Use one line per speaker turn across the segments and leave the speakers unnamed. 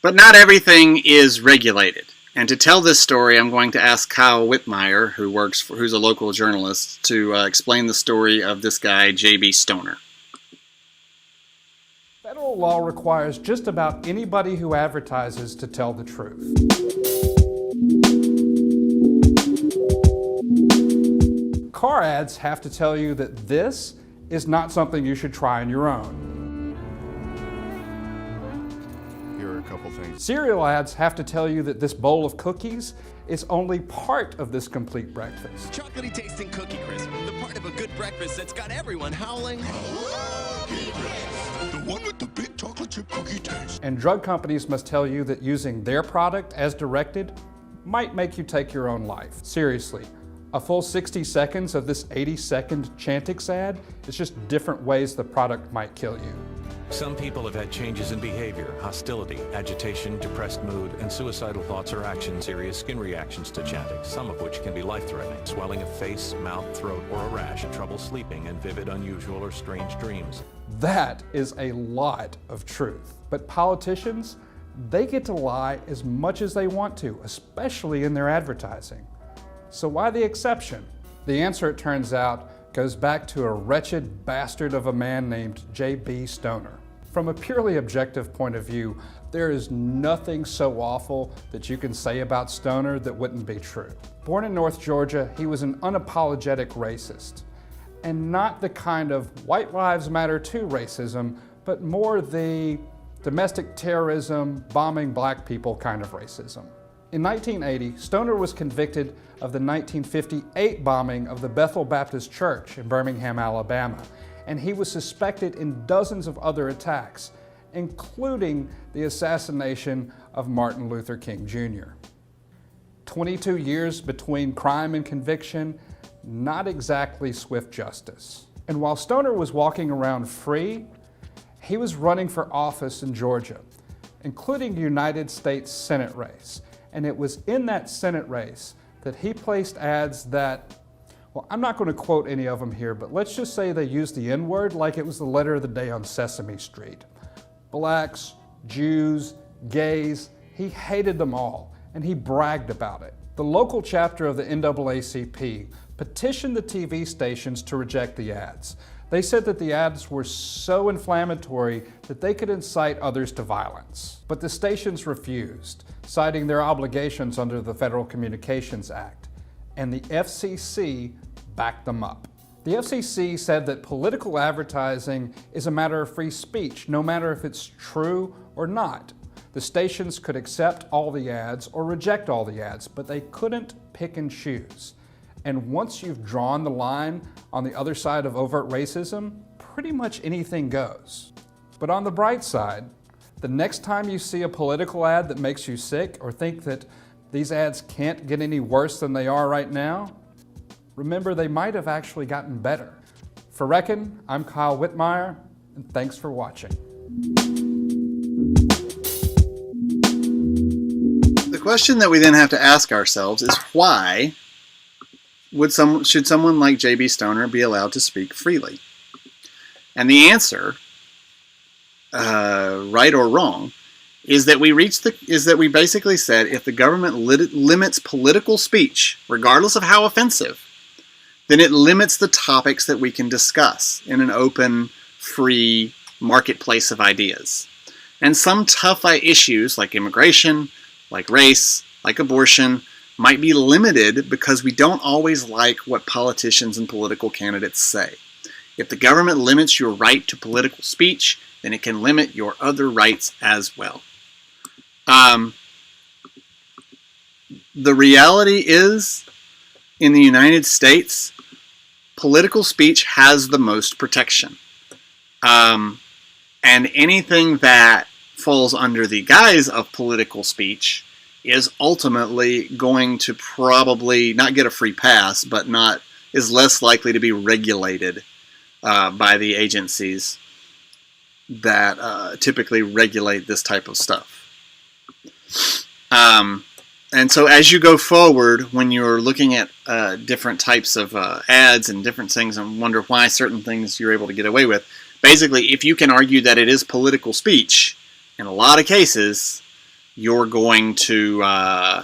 But not everything is regulated. And to tell this story, I'm going to ask Kyle Whitmire, who's a local journalist, to explain the story of this guy, J.B. Stoner.
Federal law requires just about anybody who advertises to tell the truth. Car ads have to tell you that this is not something you should try on your own.
Here are a couple things.
Cereal ads have to tell you that this bowl of cookies is only part of this complete breakfast.
Chocolatey tasting Cookie Crisp, the part of a good breakfast that's got everyone howling.
The one with the big chocolate chip cookie taste.
And drug companies must tell you that using their product as directed might make you take your own life. Seriously, a full 60 seconds of this 80-second Chantix ad is just different ways the product might kill you.
Some people have had changes in behavior, hostility, agitation, depressed mood, and suicidal thoughts or actions, serious skin reactions to Chantix, some of which can be life-threatening. Swelling of face, mouth, throat, or a rash, trouble sleeping, and vivid, unusual, or strange dreams.
That is a lot of truth. But politicians, they get to lie as much as they want to, especially in their advertising. So why the exception? The answer, it turns out, goes back to a wretched bastard of a man named J.B. Stoner. From a purely objective point of view, there is nothing so awful that you can say about Stoner that wouldn't be true. Born in North Georgia, he was an unapologetic racist. And not the kind of white lives matter too racism, but more the domestic terrorism, bombing black people kind of racism. In 1980, Stoner was convicted of the 1958 bombing of the Bethel Baptist Church in Birmingham, Alabama, and he was suspected in dozens of other attacks, including the assassination of Martin Luther King Jr. 22 years between crime and conviction, not exactly swift justice. And while Stoner was walking around free, he was running for office in Georgia, including the United States Senate race. And it was in that Senate race that he placed ads that, well, I'm not going to quote any of them here, but let's just say they used the N-word like it was the letter of the day on Sesame Street. Blacks, Jews, gays, he hated them all, and he bragged about it. The local chapter of the NAACP petitioned the TV stations to reject the ads. They said that the ads were so inflammatory that they could incite others to violence. But the stations refused, citing their obligations under the Federal Communications Act. And the FCC backed them up. The FCC said that political advertising is a matter of free speech, no matter if it's true or not. The stations could accept all the ads or reject all the ads, but they couldn't pick and choose. And once you've drawn the line on the other side of overt racism, pretty much anything goes. But on the bright side, the next time you see a political ad that makes you sick or think that these ads can't get any worse than they are right now, remember they might have actually gotten better. For Reckon, I'm Kyle Whitmire, and thanks for watching.
The question that we then have to ask ourselves is why should someone like J.B. Stoner be allowed to speak freely? And the answer, right or wrong, is that we basically said if the government limits political speech, regardless of how offensive, then it limits the topics that we can discuss in an open, free marketplace of ideas. And some tough issues like immigration, like race, like abortion, might be limited because we don't always like what politicians and political candidates say. If the government limits your right to political speech, then it can limit your other rights as well. The reality is, in the United States, political speech has the most protection. And anything that falls under the guise of political speech is ultimately going to probably not get a free pass, but is less likely to be regulated by the agencies that typically regulate this type of stuff. And so as you go forward, when you're looking at different types of ads and different things and wonder why certain things you're able to get away with, basically if you can argue that it is political speech, in a lot of cases, you're going to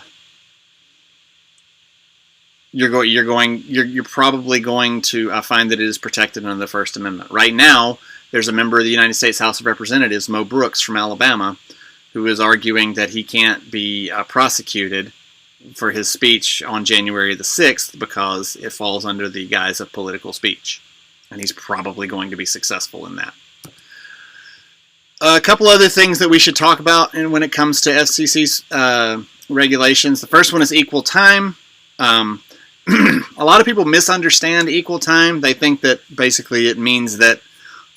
you're probably going to find that it is protected under the First Amendment. Right now, there's a member of the United States House of Representatives, Mo Brooks from Alabama, who is arguing that he can't be prosecuted for his speech on January the 6th because it falls under the guise of political speech. And he's probably going to be successful in that. A couple other things that we should talk about when it comes to FCC's regulations. The first one is equal time. A lot of people misunderstand equal time. They think that basically it means that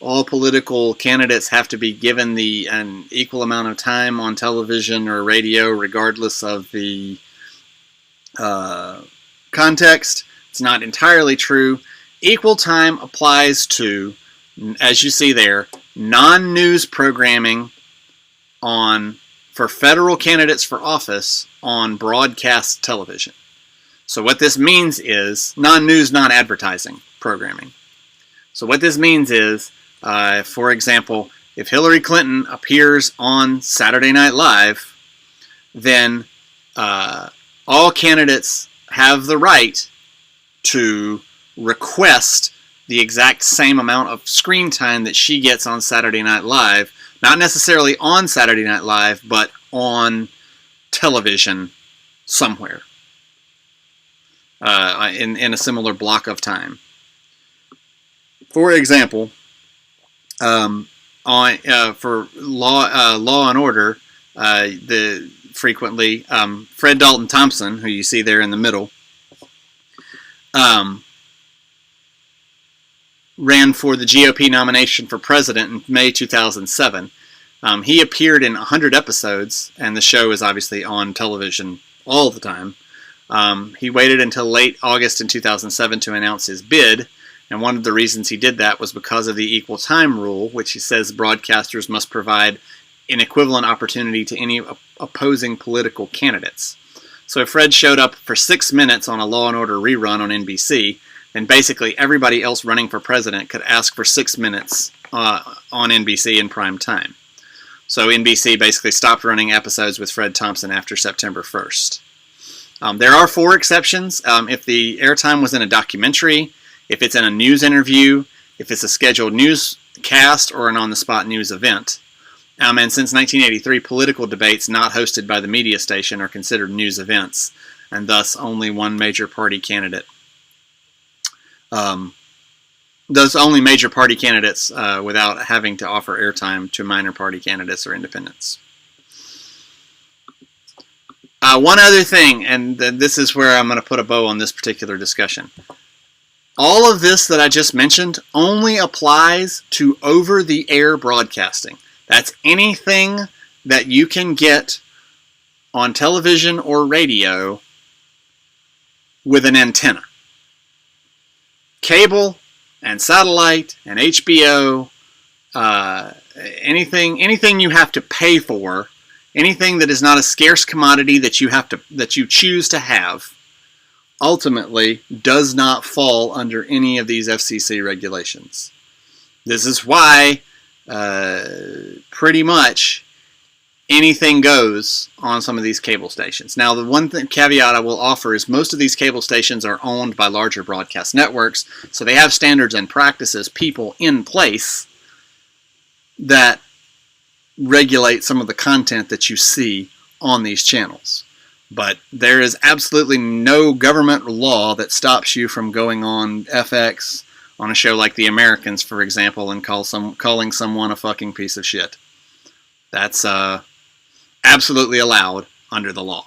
all political candidates have to be given an equal amount of time on television or radio, regardless of the context. It's not entirely true. Equal time applies to, as you see there, non-news programming for federal candidates for office on broadcast television. So what this means is non-news, non-advertising programming. So what this means is, for example, if Hillary Clinton appears on Saturday Night Live, then all candidates have the right to request the exact same amount of screen time that she gets on Saturday Night Live, not necessarily on Saturday Night Live, but on television somewhere in a similar block of time. For example, for Law and Order, frequently Fred Dalton Thompson, who you see there in the middle, ran for the GOP nomination for president in May 2007. He appeared in 100 episodes, and the show is obviously on television all the time. He waited until late August in 2007 to announce his bid, and one of the reasons he did that was because of the equal time rule, which he says broadcasters must provide an equivalent opportunity to any opposing political candidates. So if Fred showed up for 6 minutes on a Law and Order rerun on NBC, then basically everybody else running for president could ask for 6 minutes on NBC in prime time. So NBC basically stopped running episodes with Fred Thompson after September 1st. There are 4 exceptions. If the airtime was in a documentary, if it's in a news interview, if it's a scheduled newscast or an on-the-spot news event. And since 1983, political debates not hosted by the media station are considered news events, and thus only one major party candidate. Those only major party candidates without having to offer airtime to minor party candidates or independents. One other thing, and this is where I'm going to put a bow on this particular discussion. All of this that I just mentioned only applies to over-the-air broadcasting. That's anything that you can get on television or radio with an antenna. Cable and satellite and HBO, anything you have to pay for, anything that is not a scarce commodity that you choose to have, ultimately does not fall under any of these FCC regulations. This is why pretty much anything goes on some of these cable stations. Now, the one caveat I will offer is most of these cable stations are owned by larger broadcast networks, so they have standards and practices, people in place that regulate some of the content that you see on these channels. But there is absolutely no government law that stops you from going on FX on a show like The Americans, for example, and calling someone a fucking piece of shit. That's absolutely allowed under the law.